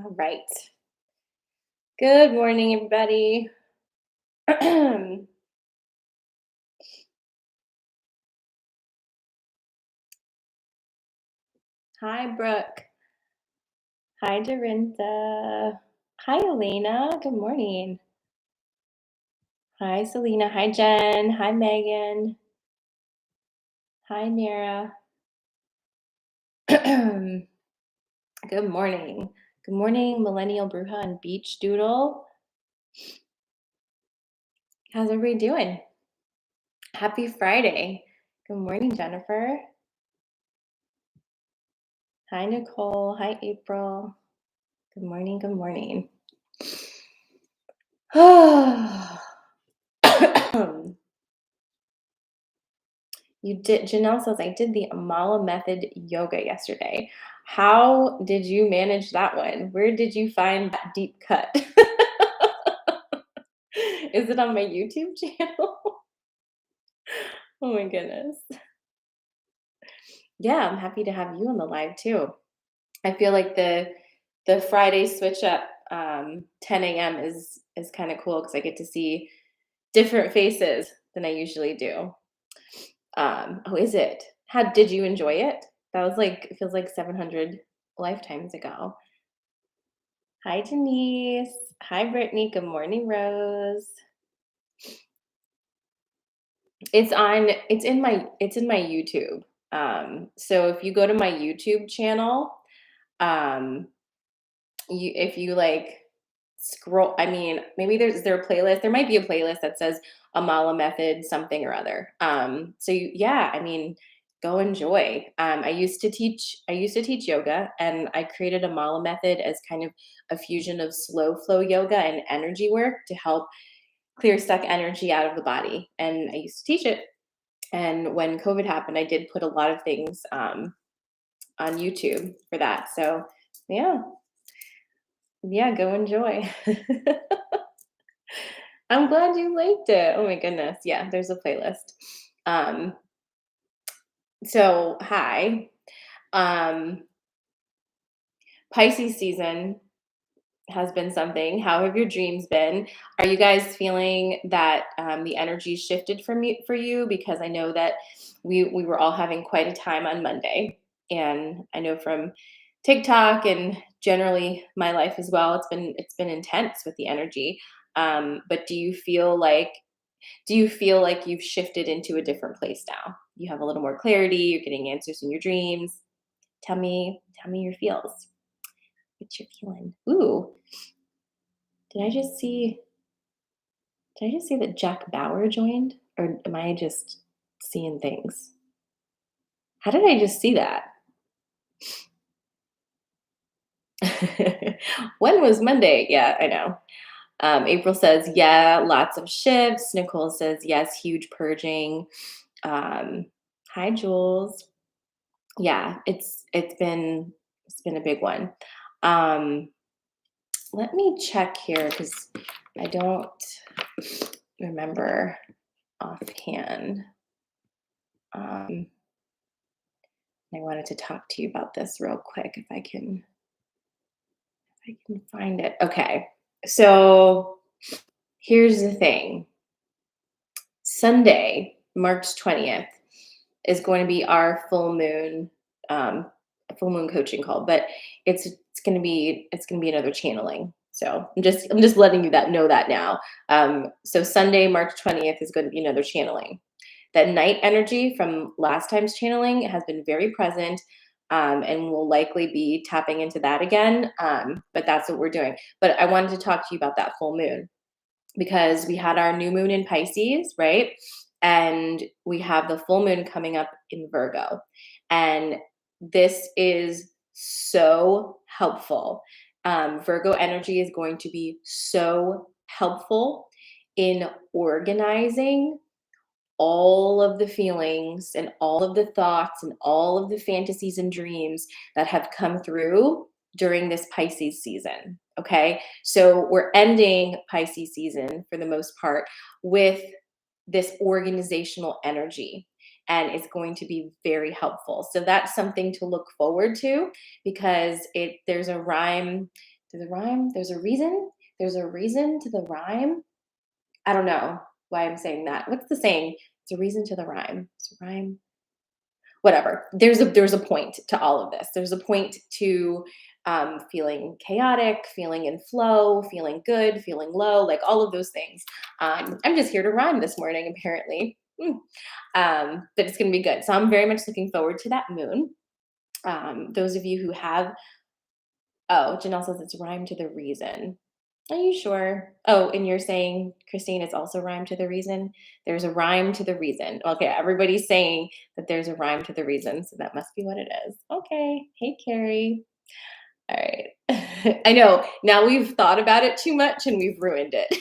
All right. Good morning, everybody. Hi, Brooke. Hi, Dorinda. Hi, Elena. Good morning. Hi, Selena. Hi, Jen. Hi, Megan. Hi, Nara. Good morning. Good morning, Millennial Bruja and Beach Doodle. How's everybody doing? Happy Friday. Good morning, Jennifer. Hi, Nicole. Hi, April. Good morning. Good morning. You did. Janelle says, I did the Amala Method yoga yesterday. How did you manage that one? Where did you find that deep cut? Is it on my YouTube channel? Oh my goodness. Yeah, I'm happy to have you on the live too. I feel like the Friday switch up 10 a.m. is kind of cool because I get to see different faces than I usually do. Oh, is it? How did you enjoy it? That was like it feels like 700 lifetimes ago. Hi, Denise. Hi, Brittany. Good morning, Rose. It's in my YouTube. So if you go to my YouTube channel, um, if you like scroll, I mean, maybe is there a playlist? There might be a playlist that says Amala Method something or other. Yeah, I mean, go enjoy. I used to teach yoga, and I created Amala Method as kind of a fusion of slow flow yoga and energy work to help clear stuck energy out of the body. And I used to teach it. And when COVID happened, I did put a lot of things on YouTube for that. So yeah, yeah, go enjoy. I'm glad you liked it. Oh my goodness. Yeah, there's a playlist. Um, so hi. Um, Pisces season has been something. How have your dreams been? Are you guys feeling that the energy shifted from you for you? Because I know that we were all having quite a time on Monday, and I know from TikTok and generally my life as well, it's been intense with the energy. But do you feel like you've shifted into a different place now? You have a little more clarity. You're getting answers in your dreams. Tell me your feels. What you're feeling. Ooh, did I just see? Did I just see that Jack Bauer joined? Or am I just seeing things? How did I just see that? When was Monday? Yeah, I know. April says, yeah, lots of shifts. Nicole says, yes, huge purging. Um, Hi, Jules. Yeah, it's been a big one. Um, Let me check here because I don't remember offhand. Um, I wanted to talk to you about this real quick if I can find it. Okay. So here's the thing. Sunday, March 20th is going to be our full moon coaching call, but it's gonna be another channeling. So I'm just letting you that know that now. So Sunday, March 20th is going to be another channeling. That night energy from last time's channeling has been very present, and we'll likely be tapping into that again. But that's what we're doing. But I wanted to talk to you about that full moon because we had our new moon in Pisces, right? And we have the full moon coming up in Virgo. And this is so helpful. Virgo energy is going to be so helpful in organizing all of the feelings and all of the thoughts and all of the fantasies and dreams that have come through during this Pisces season. Okay. So we're ending Pisces season for the most part with this organizational energy. And it's going to be very helpful. So that's something to look forward to because there's a rhyme Does it rhyme? There's a reason. There's a reason to the rhyme. I don't know why I'm saying that. What's the saying? It's a reason to the rhyme. It's a rhyme. Whatever. There's a point to all of this. There's a point to feeling chaotic, feeling in flow, feeling good, feeling low, like all of those things. I'm just here to rhyme this morning, apparently. But it's going to be good. So I'm very much looking forward to that moon. Those of you who have, oh, Janelle says it's rhyme to the reason. Are you sure? Oh, and you're saying, Christine, it's also rhyme to the reason? There's a rhyme to the reason. Okay, everybody's saying that there's a rhyme to the reason, so that must be what it is. Okay. Hey, Carrie. All right. I know. Now we've thought about it too much and we've ruined it.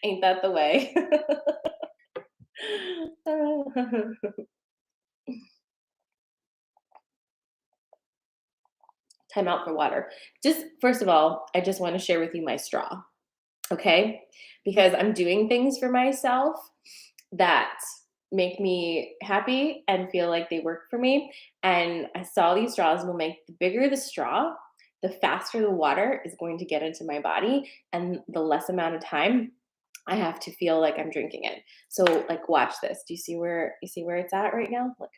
Ain't that the way? Time out for water. Just first of all, I just want to share with you my straw. Okay? Because I'm doing things for myself that make me happy and feel like they work for me. And I saw these straws will make the bigger the straw, the faster the water is going to get into my body and the less amount of time I have to feel like I'm drinking it. So like watch this. Do you see where it's at right now? Look.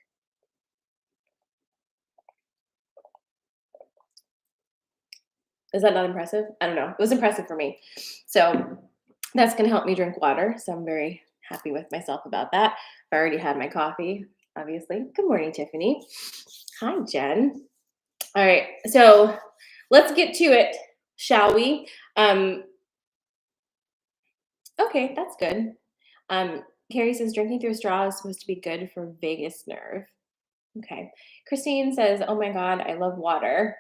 Is that not impressive? I don't know. It was impressive for me. So that's going to help me drink water. So I'm very happy with myself about that. I already had my coffee, obviously. Good morning, Tiffany. Hi, Jen. All right. So let's get to it, shall we? Okay, that's good. Carrie says drinking through a straw is supposed to be good for vagus nerve. Okay. Christine says, oh my God, I love water.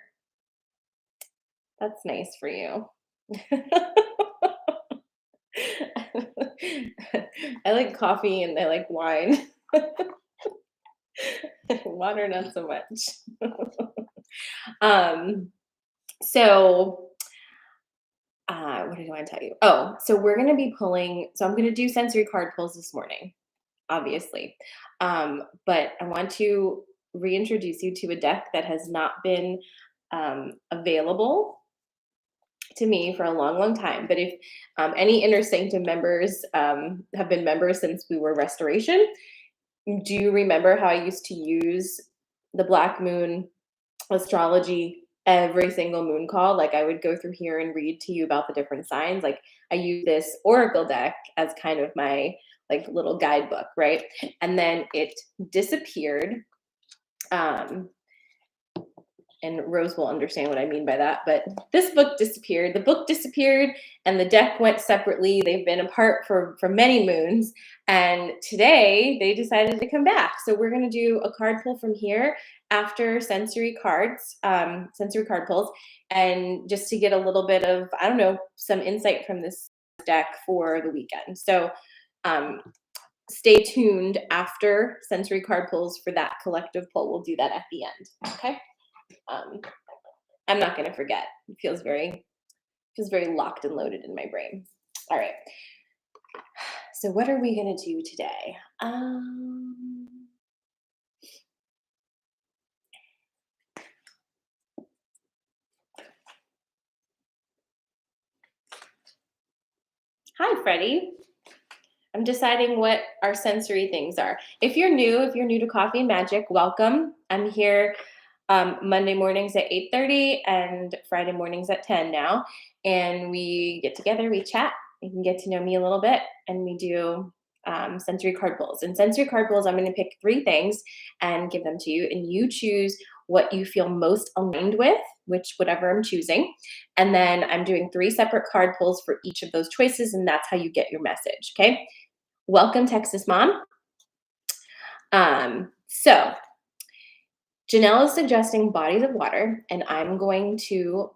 That's nice for you. I like coffee and I like wine. Water, not so much. um, so, what did I want to tell you? Oh, so we're going to be pulling. So I'm going to do sensory card pulls this morning, obviously. But I want to reintroduce you to a deck that has not been available to me for a long, long time. But if any Inner Sanctum members have been members since we were Restoration, do you remember how I used to use the Black Moon astrology every single moon call? Like I would go through here and read to you about the different signs. Like I use this oracle deck as kind of my like little guidebook, right? And then it disappeared. And Rose will understand what I mean by that. But this book disappeared. The book disappeared and the deck went separately. They've been apart for many moons. And today they decided to come back. So we're going to do a card pull from here after sensory cards, sensory card pulls, and just to get a little bit of, I don't know, some insight from this deck for the weekend. So stay tuned after sensory card pulls for that collective pull. We'll do that at the end. Okay. I'm not going to forget. It feels very locked and loaded in my brain. All right. So what are we going to do today? Hi, Freddie. I'm deciding what our sensory things are. If you're new to Coffee and Magic, welcome. I'm here Monday mornings at 8:30 and Friday mornings at 10 now. And we get together, we chat, you can get to know me a little bit, and we do sensory card pulls. And sensory card pulls, I'm going to pick 3 things and give them to you, and you choose what you feel most aligned with, whatever I'm choosing. And then I'm doing 3 separate card pulls for each of those choices, and that's how you get your message. Okay. Welcome, Texas Mom. So Janelle is suggesting bodies of water, and I'm going to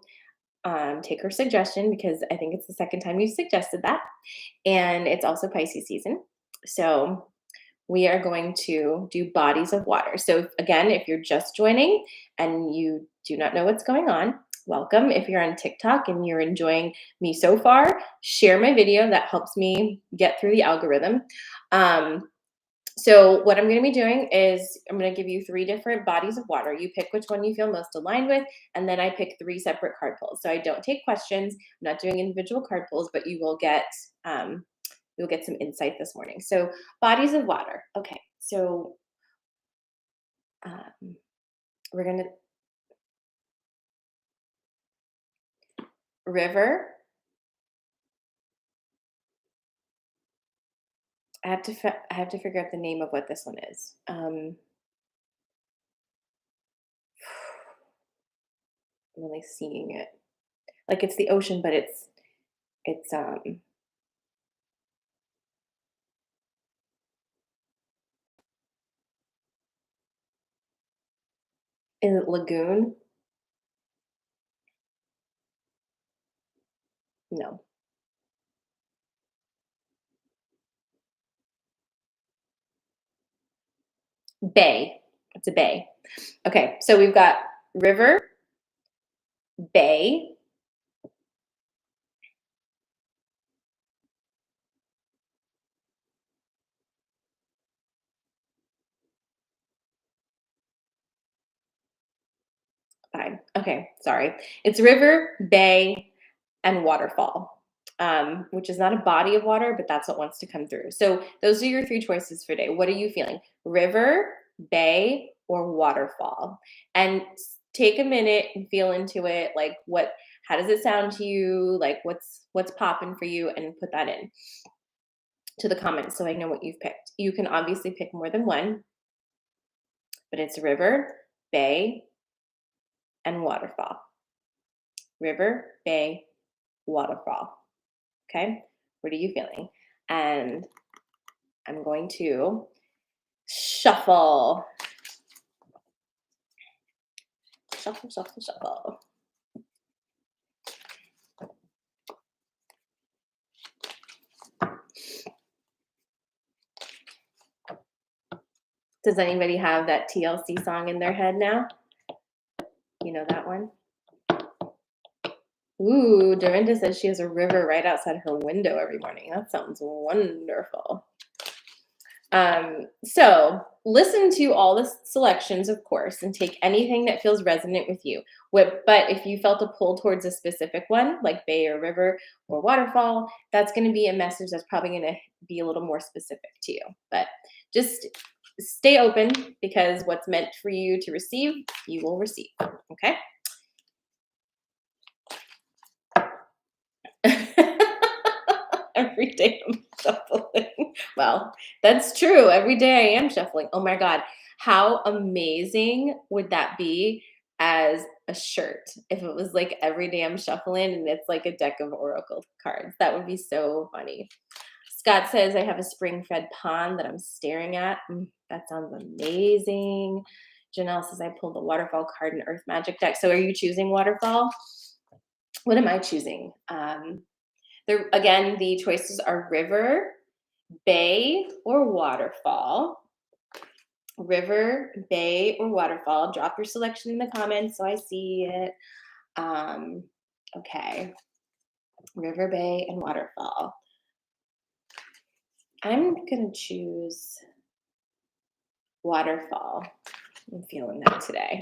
take her suggestion because I think it's the second time you suggested that. And it's also Pisces season. So we are going to do bodies of water. So again, if you're just joining and you do not know what's going on, welcome. If you're on TikTok and you're enjoying me so far, share my video. That helps me get through the algorithm. So what I'm going to be doing is I'm going to give you 3 different bodies of water. You pick which one you feel most aligned with, and then I pick 3 separate card pulls. So I don't take questions. I'm not doing individual card pulls, but um, you'll get some insight this morning. So bodies of water. Okay, so um, we're going to river. I have to figure out the name of what this one is. I'm really seeing it. Like it's the ocean, but it's is it lagoon? No. Bay. It's a bay. Okay, so we've got river, bay, fine. Okay, sorry. It's river, bay, and waterfall, which is not a body of water, but that's what wants to come through. So those are your 3 choices for today. What are you feeling? River, bay, or waterfall? And take a minute and feel into it. Like how does it sound to you? Like what's popping for you, and put that in to the comments so I know what you've picked. You can obviously pick more than one, but it's river, bay, and waterfall. River, bay, waterfall. Okay, what are you feeling? And I'm going to shuffle, shuffle, shuffle, shuffle. Does anybody have that TLC song in their head now? You know that one? Ooh, Dorinda says she has a river right outside her window every morning. That sounds wonderful. So listen to all the selections, of course, and take anything that feels resonant with you. But if you felt a pull towards a specific one, like bay or river or waterfall, that's going to be a message that's probably going to be a little more specific to you. But just stay open, because what's meant for you to receive, you will receive. Okay. Every day I'm shuffling. Well, that's true. Every day I am shuffling. Oh my God. How amazing would that be as a shirt if it was like every day I'm shuffling and it's like a deck of oracle cards? That would be so funny. Scott says I have a spring fed pond that I'm staring at. That sounds amazing. Janelle says I pulled the waterfall card in Earth Magic deck. So are you choosing waterfall? What am I choosing? Again, the choices are river, bay, or waterfall. River, bay, or waterfall. Drop your selection in the comments so I see it. Okay. River, bay, and waterfall. I'm going to choose waterfall. I'm feeling that today.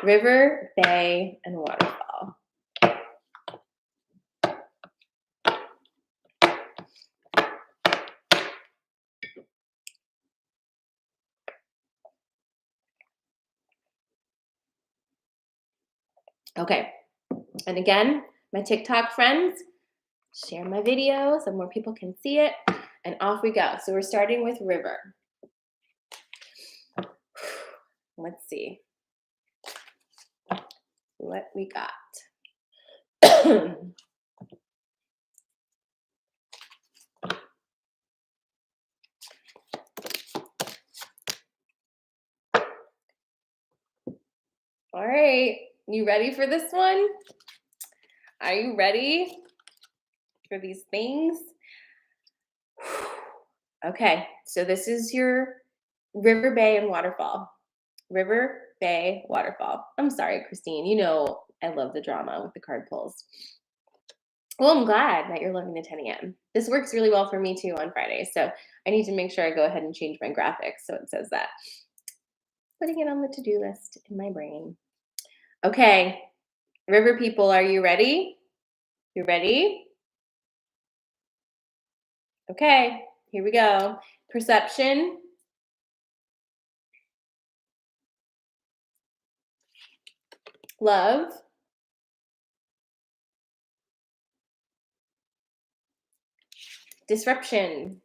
River, bay, and waterfall. Okay. And again, my TikTok friends, share my video so more people can see it. And off we go. So we're starting with river. Let's see what we got. All right, you ready for this one? Are you ready for these things? Okay, so this is your river, bay, and waterfall. River, bay, waterfall. I'm sorry, Christine. You know I love the drama with the card pulls. Well, I'm glad that you're loving the 10 a.m. This works really well for me too on Fridays. So I need to make sure I go ahead and change my graphics so it says that. Putting it on the to do list in my brain. Okay, river people, are you ready? You ready? Okay, here we go. Perception, love, disruption.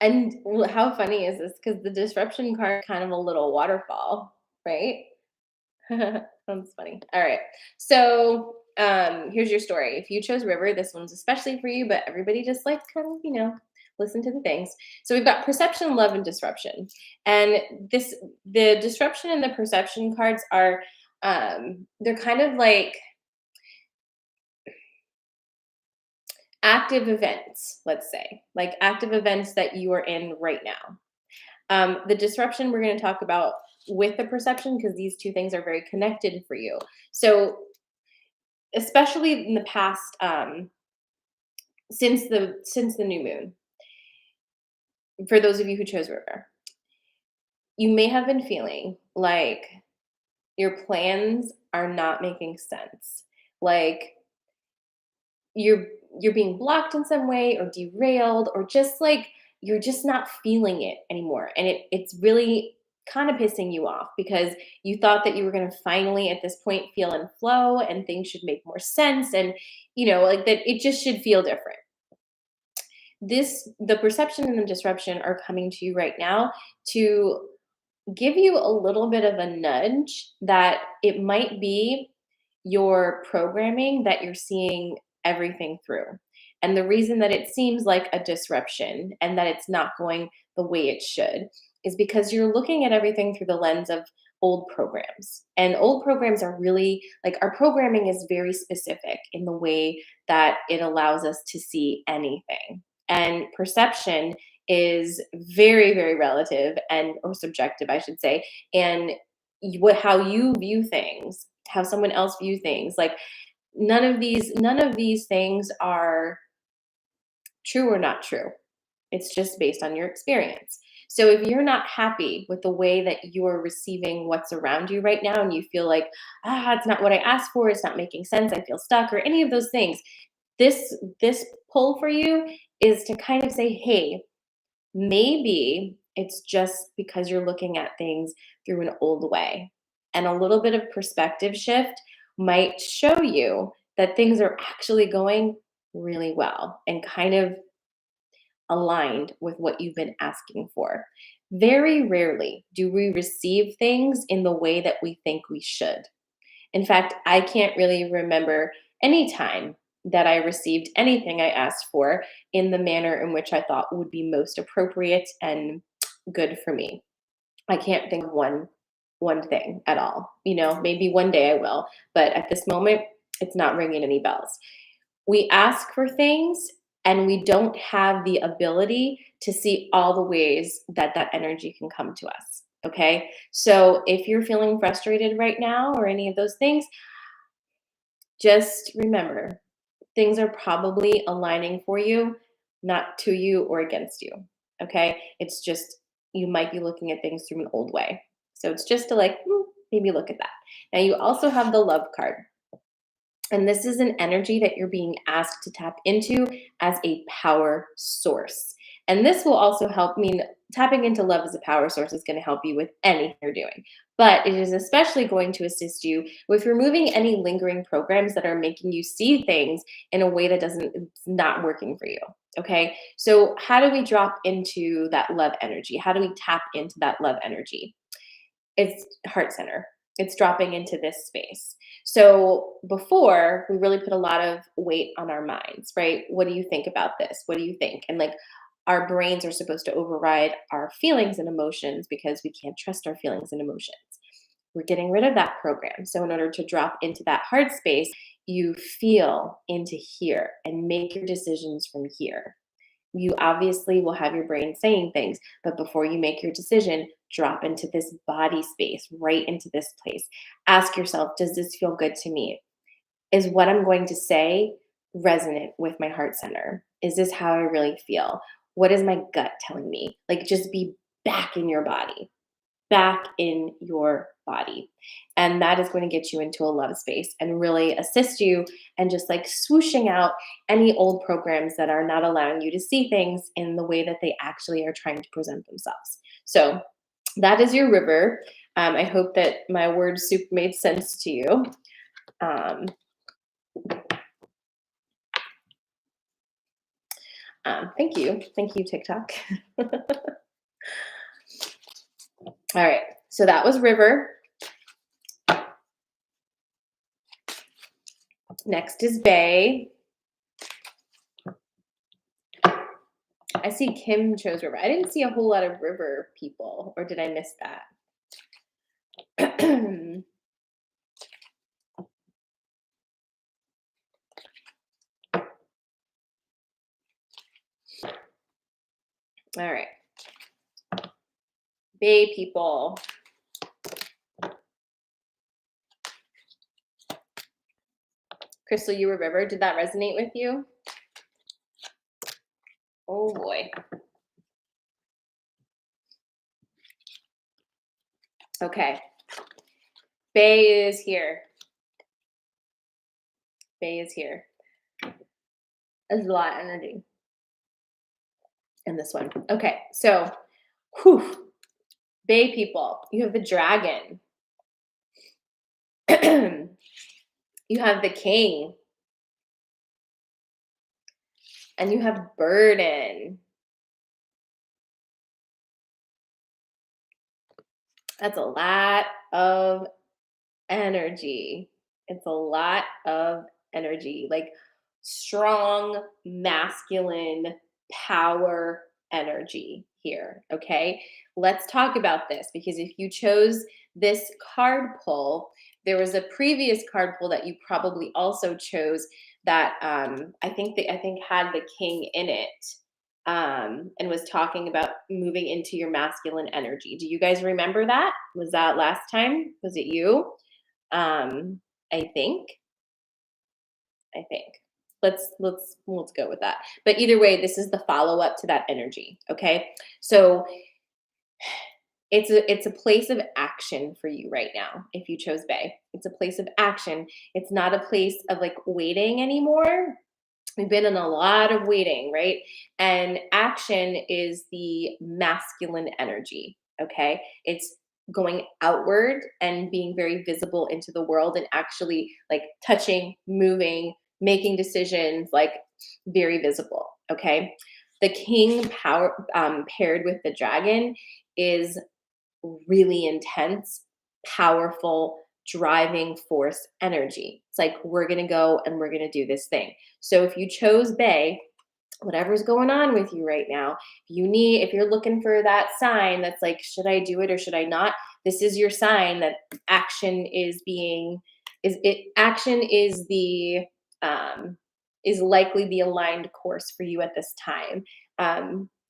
And how funny is this? Because the disruption card kind of a little waterfall, right? That's funny. All right. So here's your story. If you chose river, this one's especially for you, but everybody just likes kind of, listen to the things. So we've got perception, love, and disruption. And the disruption and the perception cards are they're kind of like active events, let's say, like active events that you are in right now. The disruption we're going to talk about with the perception because these two things are very connected for you. So, especially in the past, since the new moon, for those of you who chose river, you may have been feeling like your plans are not making sense. Like you're you're being blocked in some way or derailed or just like you're just not feeling it anymore and it's really kind of pissing you off because you thought that you were going to finally at this point feel in flow and things should make more sense and like that it just should feel different. The perception and the disruption are coming to you right now to give you a little bit of a nudge that it might be your programming that you're seeing everything through. And the reason that it seems like a disruption and that it's not going the way it should is because you're looking at everything through the lens of old programs. And old programs are really like our programming is very specific in the way that it allows us to see anything. And perception is very, very relative and or subjective, I should say. And how you view things, how someone else view things, like none of these things are true or not true. It's just based on your experience. So if you're not happy with the way that you're receiving what's around you right now and you feel like, it's not what I asked for, it's not making sense, I feel stuck or any of those things, this pull for you is to kind of say, hey, maybe it's just because you're looking at things through an old way. And a little bit of perspective shift might show you that things are actually going really well and kind of aligned with what you've been asking for. Very rarely do we receive things in the way that we think we should. In fact, I can't really remember any time that I received anything I asked for in the manner in which I thought would be most appropriate and good for me. I can't think of one thing at all. Maybe one day I will, but at this moment, it's not ringing any bells. We ask for things and we don't have the ability to see all the ways that that energy can come to us. Okay. So if you're feeling frustrated right now or any of those things, just remember things are probably aligning for you, not to you or against you. Okay. It's just you might be looking at things through an old way. So it's just to like, maybe look at that. Now you also have the love card. And this is an energy that you're being asked to tap into as a power source. And this will also help me. Tapping into love as a power source is going to help you with anything you're doing. But it is especially going to assist you with removing any lingering programs that are making you see things in a way that it's not working for you. Okay. So, how do we drop into that love energy? How do we tap into that love energy? It's heart center. It's dropping into this space. So before we really put a lot of weight on our minds, right? What do you think about this? What do you think? And like our brains are supposed to override our feelings and emotions because we can't trust our feelings and emotions. We're getting rid of that program. So in order to drop into that heart space, you feel into here and make your decisions from here. You obviously will have your brain saying things, but before you make your decision, drop into this body space, right into this place. Ask yourself, does this feel good to me? Is what I'm going to say resonant with my heart center? Is this how I really feel? What is my gut telling me? Like, just be back in your body, back in your body. And that is going to get you into a love space and really assist you and just like swooshing out any old programs that are not allowing you to see things in the way that they actually are trying to present themselves. So that is your river. I hope that my word soup made sense to you. Um, Thank you. Thank you, TikTok. All right. So that was river. Next is bay. I see Kim chose river. I didn't see a whole lot of river people, or did I miss that? All right. Bay people. Crystal, you were river. Did that resonate with you? Oh boy. Okay. Bay is here. Bay is here. There's a lot of energy in this one. Okay. So, whew. Bay people, you have the dragon. You have the king. And you have burden. That's a lot of energy. It's a lot of energy, like strong masculine power energy here. Okay. Let's talk about this because if you chose this card pull, there was a previous card pull that you probably also chose that I think had the king in it and was talking about moving into your masculine energy. Do you guys remember that? Was that last time? Was it you? Um, I think. I think. Let's go with that. But either way, this is the follow up to that energy. Okay, so it's a place of action for you right now. If you chose Bay, it's a place of action. It's not a place of like waiting anymore. We've been in a lot of waiting, right? And action is the masculine energy, okay? It's going outward and being very visible into the world and actually like touching, moving, making decisions, like very visible, okay? The king power paired with the dragon is really intense, powerful, driving force energy. It's like, we're going to go and we're going to do this thing. So if you chose Bay, whatever's going on with you right now, if you're looking for that sign that's like, should I do it or should I not? This is your sign that action is being, action is is likely the aligned course for you at this time.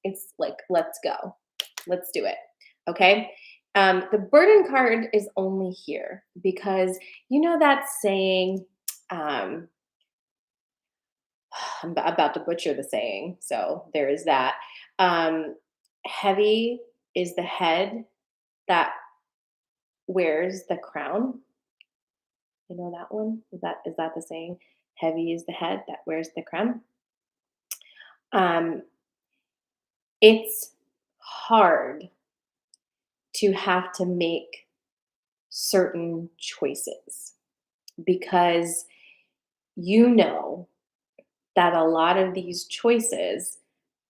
It's like, let's go. Let's do it. Okay. The burden card is only here because you know that saying, um, I'm about to butcher the saying, so there is that. Um, Heavy is the head that wears the crown. You know that one? Is that the saying? Heavy is the head that wears the crown. Um, it's hard to have to make certain choices because you know that a lot of these choices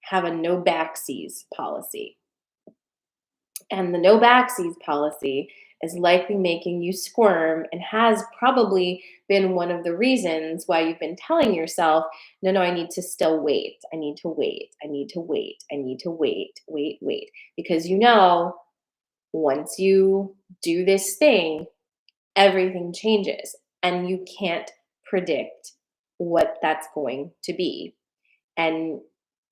have a no backseas policy. And the no backseas policy is likely making you squirm and has probably been one of the reasons why you've been telling yourself, no, I need to still wait. I need to wait. I need to wait. I need to wait. Because you know, once you do this thing, everything changes and you can't predict what that's going to be. And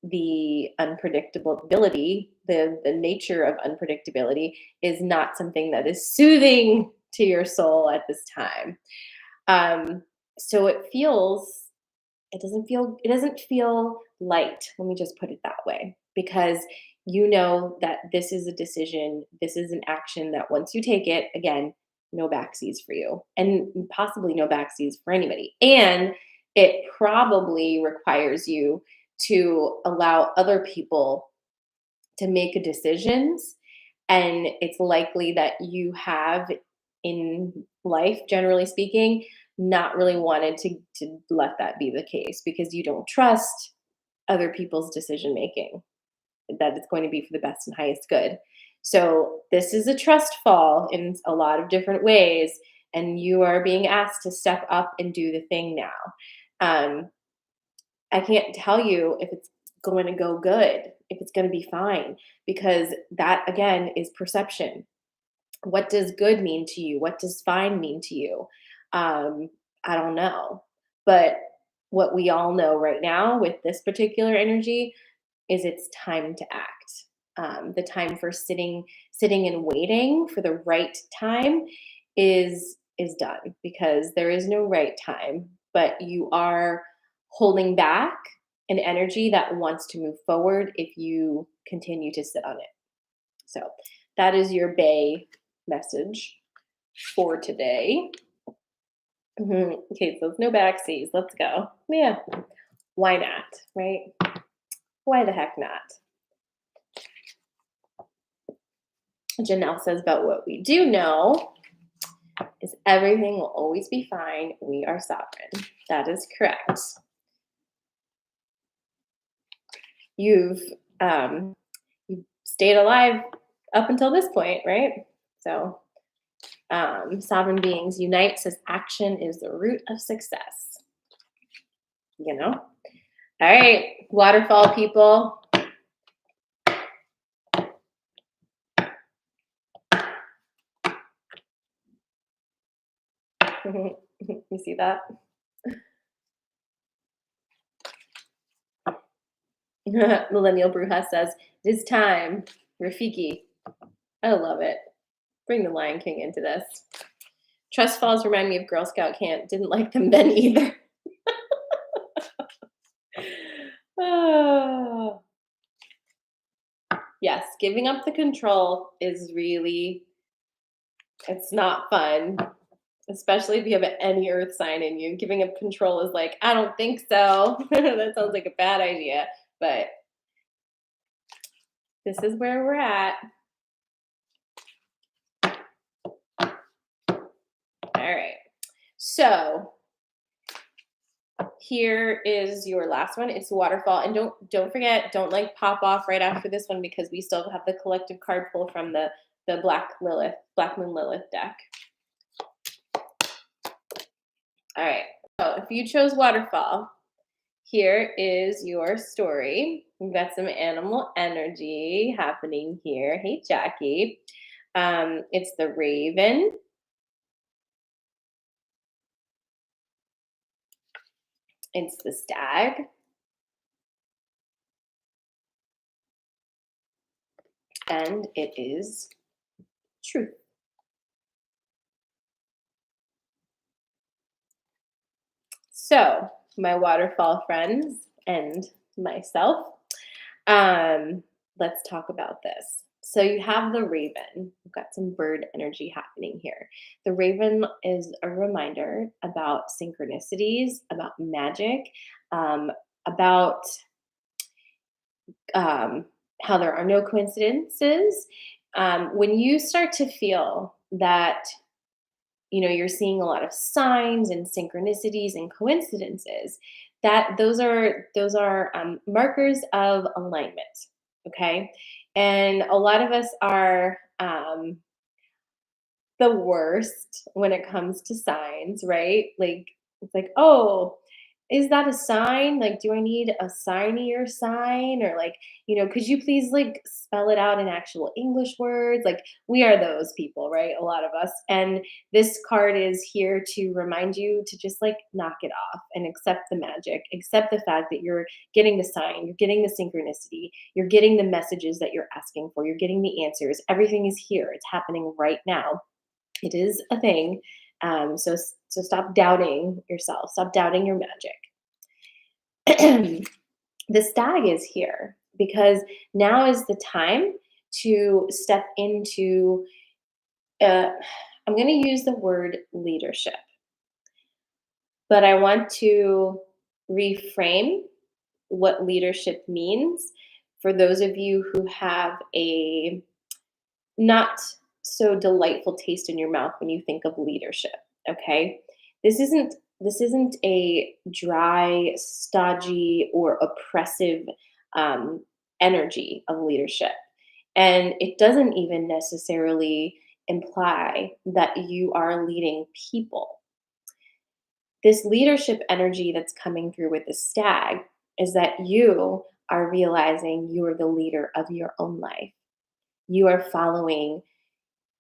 the unpredictability, the nature of unpredictability is not something that is soothing to your soul at this time. Um, so it doesn't feel light. Let me just put it that way, because you know that this is a decision, this is an action that once you take it, again, no backseas for you, and possibly no backseas for anybody. And it probably requires you to allow other people to make decisions. And it's likely that you have, in life, generally speaking, not really wanted to let that be the case, because you don't trust other people's decision making, that it's going to be for the best and highest good. So this is a trust fall in a lot of different ways, and you are being asked to step up and do the thing now. Um, I can't tell you if it's going to go good, if it's going to be fine, because that again is perception. What does good mean to you? What does fine mean to you? Um, I don't know. But what we all know right now with this particular energy is it's time to act. The time for sitting and waiting for the right time is done, because there is no right time, but you are holding back an energy that wants to move forward if you continue to sit on it. So that is your Bay message for today. Okay, so it's no backseas. Let's go. Yeah, why not, right? Why the heck not? Janelle says, but what we do know is everything will always be fine. We are sovereign. That is correct. You've you've stayed alive up until this point, right? So sovereign beings unite, says action is the root of success. You know? All right, waterfall people. You see that? Millennial Bruja says, it is time. Rafiki. I love it. Bring the Lion King into this. Trust falls remind me of Girl Scout camp. Didn't like them then either. Oh. Yes, giving up the control is really, it's not fun, especially if you have any earth sign in you. Giving up control is like, I don't think so. That sounds like a bad idea, but this is where we're at. All right. So here is your last one. It's waterfall. And don't forget, don't like pop off right after this one, because we still have the collective card pull from the Black Moon Lilith deck. All right. So if you chose waterfall, here is your story. We've got some animal energy happening here. Hey, Jackie. It's the raven. It's the stag. And it is truth. So, my waterfall friends and myself, let's talk about this. So, you have the raven. We've got some bird energy happening here. The raven is a reminder about synchronicities, about magic, about how there are no coincidences. When you start to feel that you're seeing a lot of signs and synchronicities and coincidences, that those are markers of alignment. Okay, and a lot of us are the worst when it comes to signs, right? Like, it's like, oh, is that a sign? Like, do I need a signier sign? Or like, could you please like spell it out in actual English words? Like, we are those people, right? A lot of us. And this card is here to remind you to just like knock it off and accept the magic, accept the fact that you're getting the sign, you're getting the synchronicity, you're getting the messages that you're asking for, you're getting the answers. Everything is here. It's happening right now. It is a thing. So stop doubting yourself. Stop doubting your magic. The stag is here because now is the time to step into. Uh, I'm going to use the word leadership, but I want to reframe what leadership means for those of you who have a not so delightful taste in your mouth when you think of leadership. Okay, this isn't a dry, stodgy, or oppressive um, energy of leadership, and it doesn't even necessarily imply that you are leading people. This leadership energy that's coming through with the stag is that you are realizing you are the leader of your own life. You are following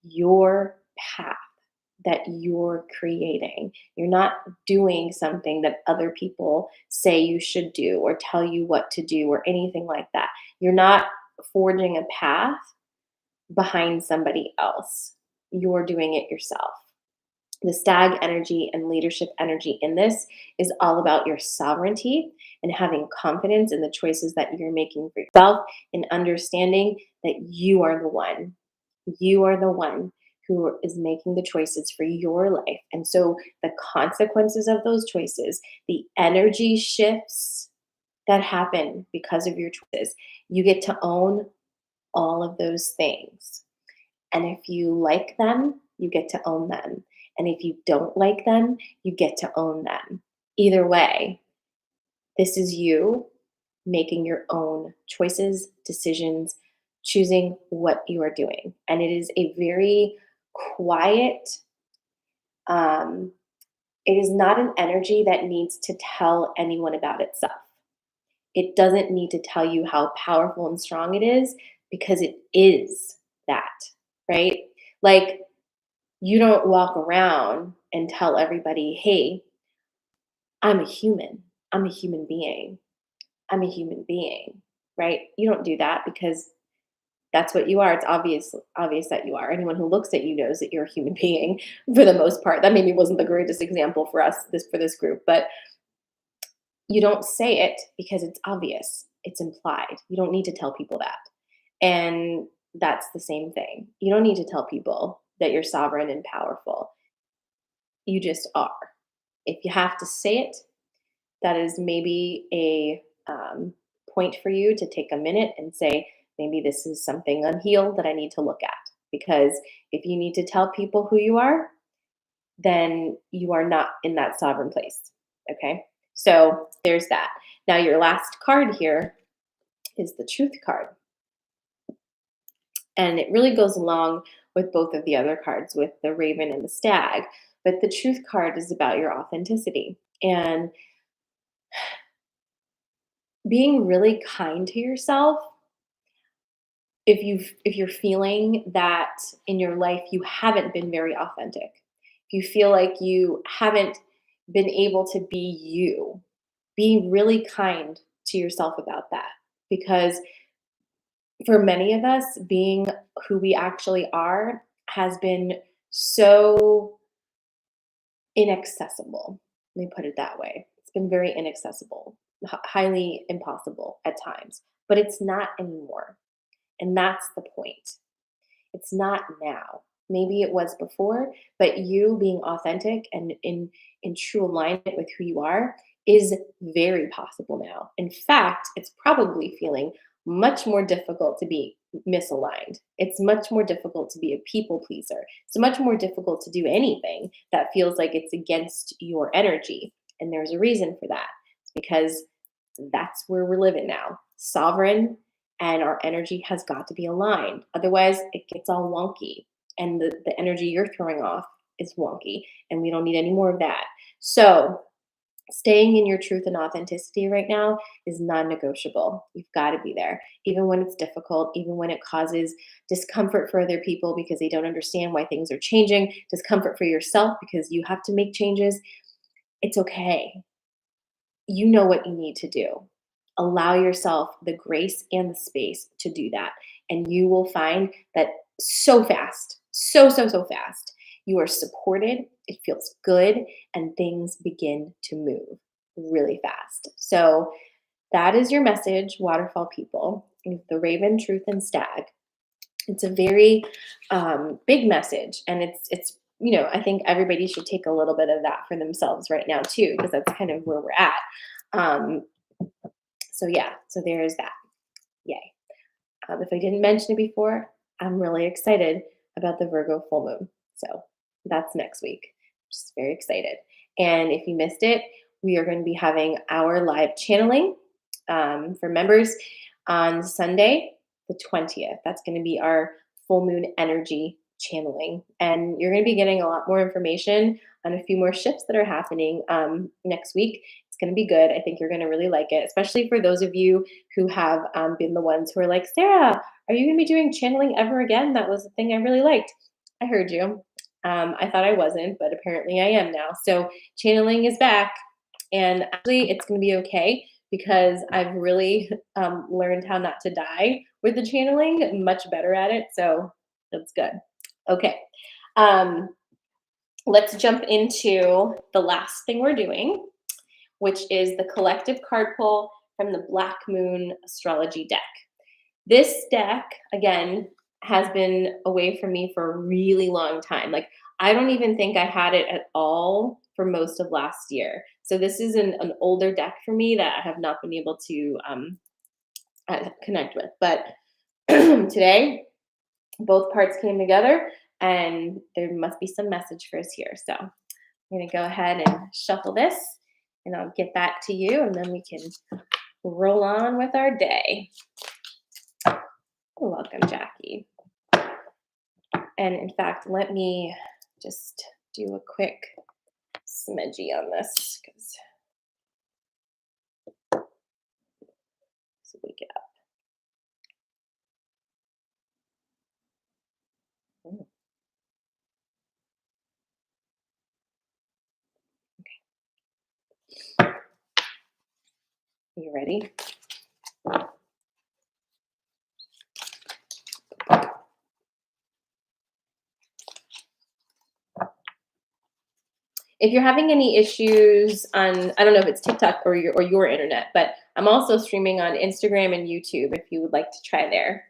your path that you're creating. You're not doing something that other people say you should do or tell you what to do or anything like that. You're not forging a path behind somebody else. You're doing it yourself. The stag energy and leadership energy in this is all about your sovereignty and having confidence in the choices that you're making for yourself and understanding that you are the one. You are the one who is making the choices for your life. And so the consequences of those choices, the energy shifts that happen because of your choices, you get to own all of those things. And if you like them, you get to own them. And if you don't like them, you get to own them. Either way, this is you making your own choices, decisions, choosing what you are doing. And it is a very quiet, um, it is not an energy that needs to tell anyone about itself. It doesn't need to tell you how powerful and strong it is because it is that, right? Like, you don't walk around and tell everybody, hey, I'm a human. I'm a human being. I'm a human being, right? You don't do that because that's what you are. It's obvious that you are. Anyone who looks at you knows that you're a human being for the most part. That maybe wasn't the greatest example for us for this group, but you don't say it because it's obvious. It's implied. You don't need to tell people that. And that's the same thing. You don't need to tell people that you're sovereign and powerful. You just are. If you have to say it, that is maybe a point for you to take a minute and say, maybe this is something unhealed that I need to look at. Because if you need to tell people who you are, then you are not in that sovereign place. Okay. So there's that. Now, your last card here is the truth card. And it really goes along with both of the other cards, with the raven and the stag. But the truth card is about your authenticity and being really kind to yourself. If you're feeling that in your life you haven't been very authentic, if you feel like you haven't been able to be you, be really kind to yourself about that. Because for many of us, being who we actually are has been so inaccessible. Let me put it that way. It's been very inaccessible, highly impossible at times, but it's not anymore. And that's the point. It's not now. Maybe it was before, but you being authentic and in true alignment with who you are is very possible now. In fact, it's probably feeling much more difficult to be misaligned. It's much more difficult to be a people pleaser. It's much more difficult to do anything that feels like it's against your energy. And there's a reason for that. It's because that's where we're living now. Sovereign, and our energy has got to be aligned. Otherwise, it gets all wonky, and the energy you're throwing off is wonky, and we don't need any more of that. So, Staying in your truth and authenticity right now is non-negotiable. You've got to be there, even when it's difficult, even when it causes discomfort for other people because they don't understand why things are changing, discomfort for yourself because you have to make changes. It's okay. You know what you need to do. Allow yourself the grace and the space to do that. And you will find that so fast, so fast, you are supported, it feels good, and things begin to move really fast. So, that is your message, Waterfall people, with the Raven, Truth, and Stag. It's a very big message, and it's I think everybody should take a little bit of that for themselves right now too, because that's kind of where we're at. Um, so yeah, so there is that. Yay! If I didn't mention it before, I'm really excited about the Virgo full moon. So that's next week. Just very excited. And if you missed it, we are going to be having our live channeling for members on Sunday, the 20th. That's going to be our full moon energy channeling. And you're going to be getting a lot more information on a few more shifts that are happening next week. It's going to be good. I think you're going to really like it, especially for those of you who have been the ones who are like, Sarah, are you going to be doing channeling ever again? That was the thing I really liked. I heard you. I thought I wasn't, but apparently I am now. So channeling is back. And actually, it's going to be okay because I've really learned how not to die with the channeling, much better at it. So that's good. Okay. Um, let's jump into the last thing we're doing, which is the collective card pull from the Black Moon Astrology deck. This deck, again, has been away from me for a really long time. Like, I don't even think I had it at all for most of last year. So this is an older deck for me that I have not been able to connect with. But today, both parts came together, and there must be some message for us here. So I'm going to go ahead and shuffle this, and I'll get that to you, and then we can roll on with our day. You're welcome, Jackie. And in fact, let me just do a quick smidgy on this because wake it up. Mm. Okay. You ready? If you're having any issues on, I don't know if it's TikTok or your internet, but I'm also streaming on Instagram and YouTube if you would like to try there.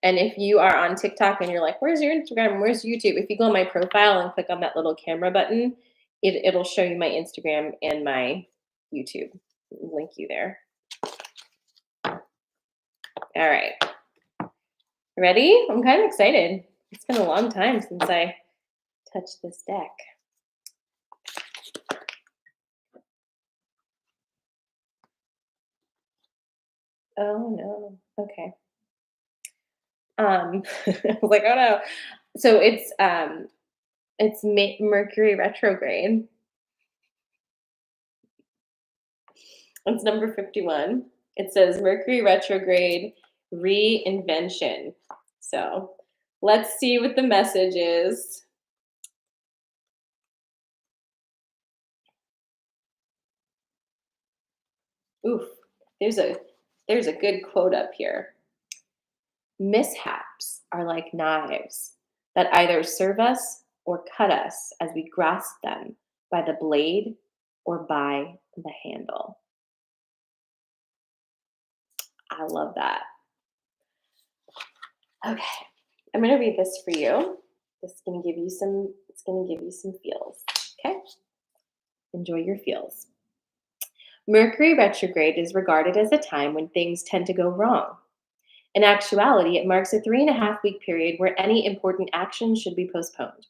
And if you are on TikTok and you're like, where's your Instagram? Where's YouTube? If you go on my profile and click on that little camera button, it'll show you my Instagram and my YouTube. Link you there. All right. Ready? I'm kind of excited. It's been a long time since I touched this deck. Oh no. Okay. I was like, oh no. So it's Mercury retrograde. It's number 51. It says Mercury retrograde reinvention. So let's see what the message is. Oof, there's a good quote up here. Mishaps are like knives that either serve us or cut us as we grasp them by the blade or by the handle. I love that. Okay, I'm going to read this for you. This is going to give you some. It's going to give you some feels. Okay, enjoy your feels. Mercury retrograde is regarded as a time when things tend to go wrong. In actuality, it marks a 3.5-week period where any important action should be postponed.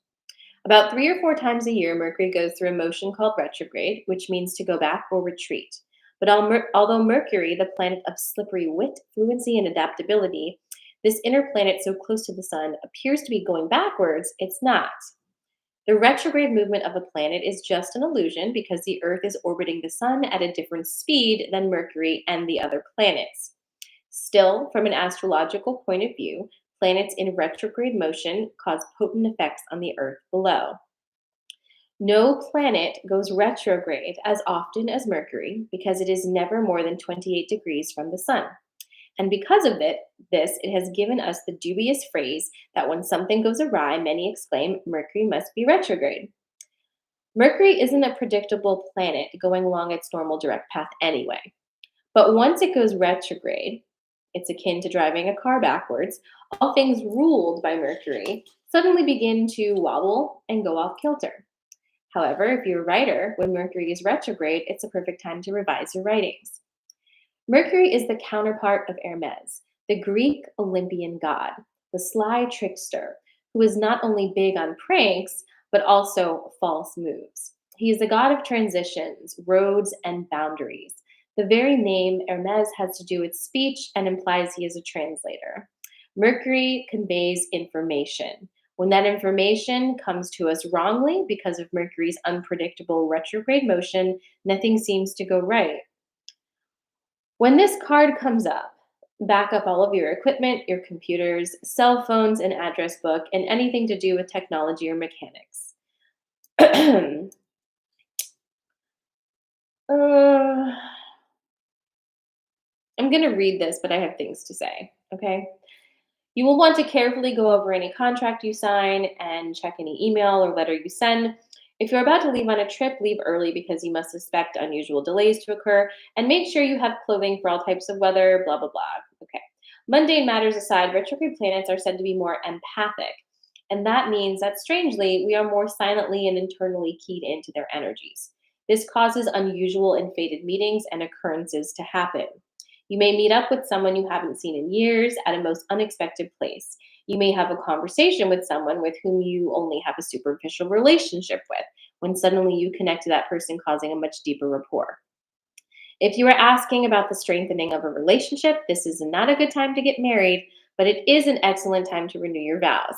About 3 or 4 times a year, Mercury goes through a motion called retrograde, which means to go back or retreat. But although Mercury, the planet of slippery wit, fluency, and adaptability, this inner planet so close to the sun appears to be going backwards, it's not. The retrograde movement of a planet is just an illusion because the Earth is orbiting the sun at a different speed than Mercury and the other planets. Still, from an astrological point of view, planets in retrograde motion cause potent effects on the Earth below. No planet goes retrograde as often as Mercury because it is never more than 28 degrees from the sun. And because of it has given us the dubious phrase that when something goes awry, many exclaim, Mercury must be retrograde. Mercury isn't a predictable planet going along its normal direct path anyway. But once it goes retrograde, it's akin to driving a car backwards, all things ruled by Mercury suddenly begin to wobble and go off kilter. However, if you're a writer, when Mercury is retrograde, it's a perfect time to revise your writings. Mercury is the counterpart of Hermes, the Greek Olympian god, the sly trickster, who is not only big on pranks, but also false moves. He is the god of transitions, roads, and boundaries. The very name Hermes has to do with speech and implies he is a translator. Mercury conveys information. When that information comes to us wrongly because of Mercury's unpredictable retrograde motion, nothing seems to go right. When this card comes up, back up all of your equipment, your computers, cell phones, an address book, and anything to do with technology or mechanics. uh, I'm going to read this, but I have things to say, okay? You will want to carefully go over any contract you sign and check any email or letter you send. If you're about to leave on a trip, leave early because you must expect unusual delays to occur, and make sure you have clothing for all types of weather, blah, blah, blah. Okay. Mundane matters aside, retrograde planets are said to be more empathic. And that means that strangely, we are more silently and internally keyed into their energies. This causes unusual and fated meetings and occurrences to happen. You may meet up with someone you haven't seen in years at a most unexpected place. You may have a conversation with someone with whom you only have a superficial relationship with, when suddenly you connect to that person, causing a much deeper rapport. If you are asking about the strengthening of a relationship, this is not a good time to get married, but it is an excellent time to renew your vows.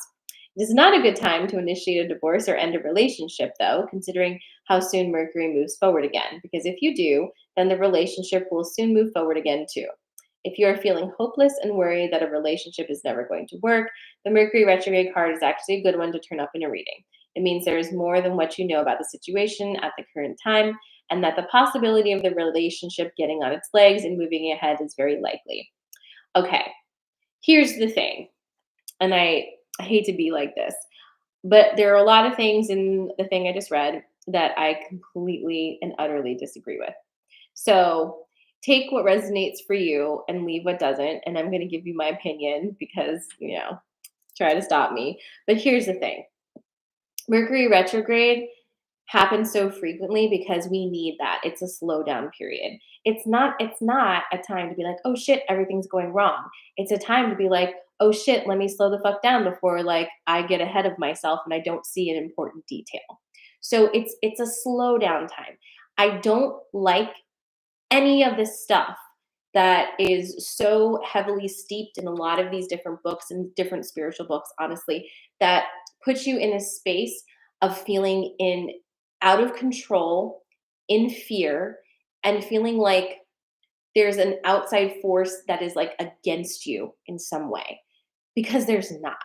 It is not a good time to initiate a divorce or end a relationship, though, considering how soon Mercury moves forward again, because if you do, then the relationship will soon move forward again, too. If you are feeling hopeless and worried that a relationship is never going to work, the Mercury retrograde card is actually a good one to turn up in a reading. It means there is more than what you know about the situation at the current time, and that the possibility of the relationship getting on its legs and moving ahead is very likely. Okay, here's the thing, and I hate to be like this, but there are a lot of things in the thing I just read that I completely and utterly disagree with. So take what resonates for you and leave what doesn't. And I'm going to give you my opinion because, try to stop me. But here's the thing. Mercury retrograde happens so frequently because we need that. It's a slowdown period. It's not a time to be like, "Oh shit, everything's going wrong." It's a time to be like, "Oh shit, let me slow the fuck down before like I get ahead of myself and I don't see an important detail." So it's a slowdown time. I don't like any of this stuff that is so heavily steeped in a lot of these different books and different spiritual books, honestly, that puts you in a space of feeling in out of control, in fear, and feeling like there's an outside force that is like against you in some way, because there's not.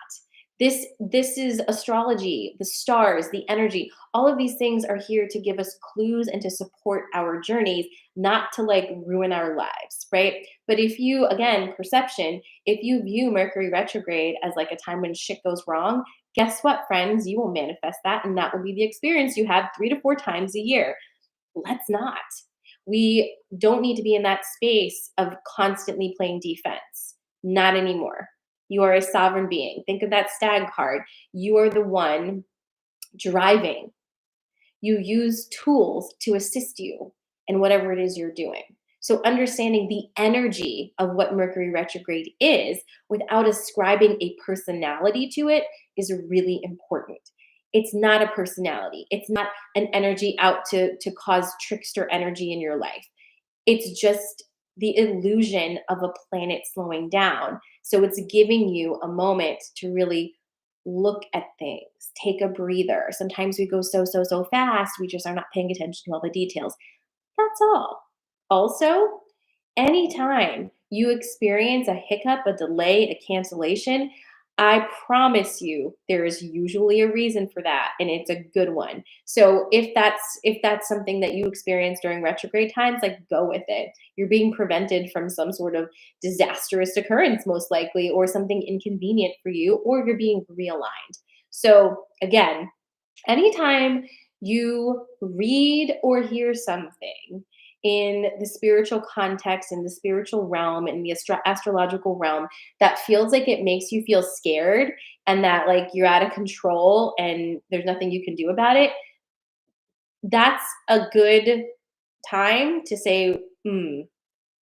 This is astrology, the stars, the energy. All of these things are here to give us clues and to support our journeys, not to like ruin our lives, right? But if you, again, perception, if you view Mercury retrograde as like a time when shit goes wrong, guess what, friends? You will manifest that, and that will be the experience you have 3 to 4 times a year. Let's not. We don't need to be in that space of constantly playing defense. Not anymore. You are a sovereign being. Think of that stag card. You are the one driving. You use tools to assist you in whatever it is you're doing. So, understanding the energy of what Mercury retrograde is without ascribing a personality to it is really important. It's not a personality, it's not an energy out to cause trickster energy in your life. It's just the illusion of a planet slowing down. So, it's giving you a moment to really look at things, take a breather. Sometimes we go so fast, we just are not paying attention to all the details. That's all. Also, anytime you experience a hiccup, a delay, a cancellation, I promise you there is usually a reason for that and it's a good one. So if that's something that you experience during retrograde times, like go with it. You're being prevented from some sort of disastrous occurrence most likely or something inconvenient for you or you're being realigned. So again, anytime you read or hear something in the spiritual context, in the spiritual realm, in the astrological realm, that feels like it makes you feel scared and that like you're out of control and there's nothing you can do about it, that's a good time to say,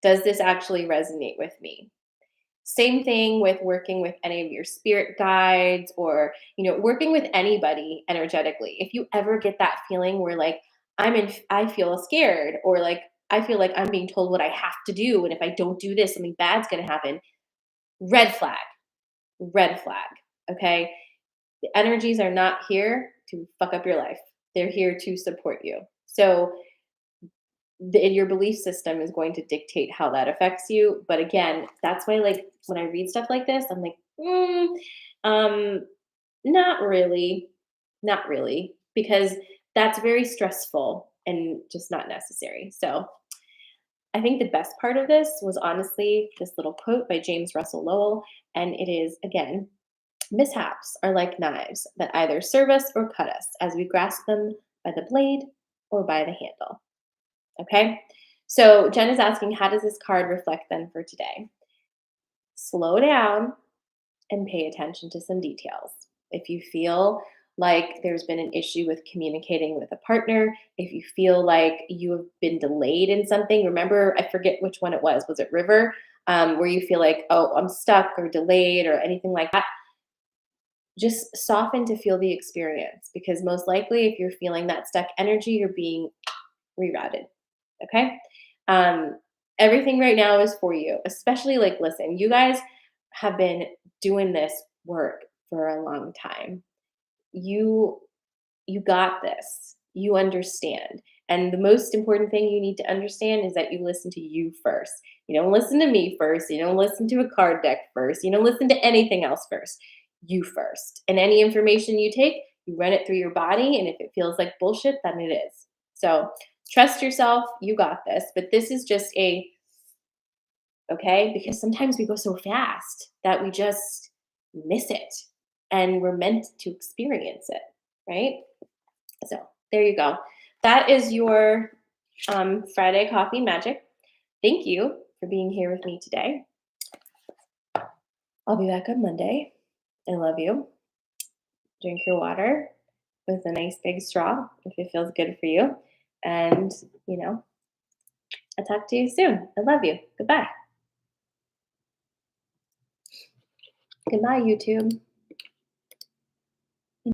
does this actually resonate with me? Same thing with working with any of your spirit guides or, working with anybody energetically. If you ever get that feeling where like I feel scared or like I feel like I'm being told what I have to do and if I don't do this something bad's going to happen, red flag. Red flag. Okay? The energies are not here to fuck up your life. They're here to support you. So your belief system is going to dictate how that affects you. But again, that's why like when I read stuff like this, I'm like, um, not really, not really, because that's very stressful and just not necessary. So I think the best part of this was honestly this little quote by James Russell Lowell. And it is, again, mishaps are like knives that either serve us or cut us as we grasp them by the blade or by the handle. Okay. So Jen is asking, how does this card reflect then for today? Slow down and pay attention to some details. If you feel like there's been an issue with communicating with a partner, if you feel like you have been delayed in something, remember, I forget which one it was. Was it River? Where you feel like, oh, I'm stuck or delayed or anything like that. Just soften to feel the experience because most likely, if you're feeling that stuck energy, you're being rerouted. Okay. Um, Everything right now is for you, especially like, listen, you guys have been doing this work for a long time. You, you got this. You understand. And the most important thing you need to understand is that you listen to you first. You don't listen to me first. You don't listen to a card deck first. You don't listen to anything else first. You first. And any information you take, you run it through your body. And if it feels like bullshit, then it is. So trust yourself. You got this. But this is just okay? Because sometimes we go so fast that we just miss it and we're meant to experience it, right? So there you go. That is your Friday Coffee Magic. Thank you for being here with me today. I'll be back on Monday. I love you. Drink your water with a nice big straw if it feels good for you. And, I'll talk to you soon. I love you. Goodbye. Goodbye, YouTube.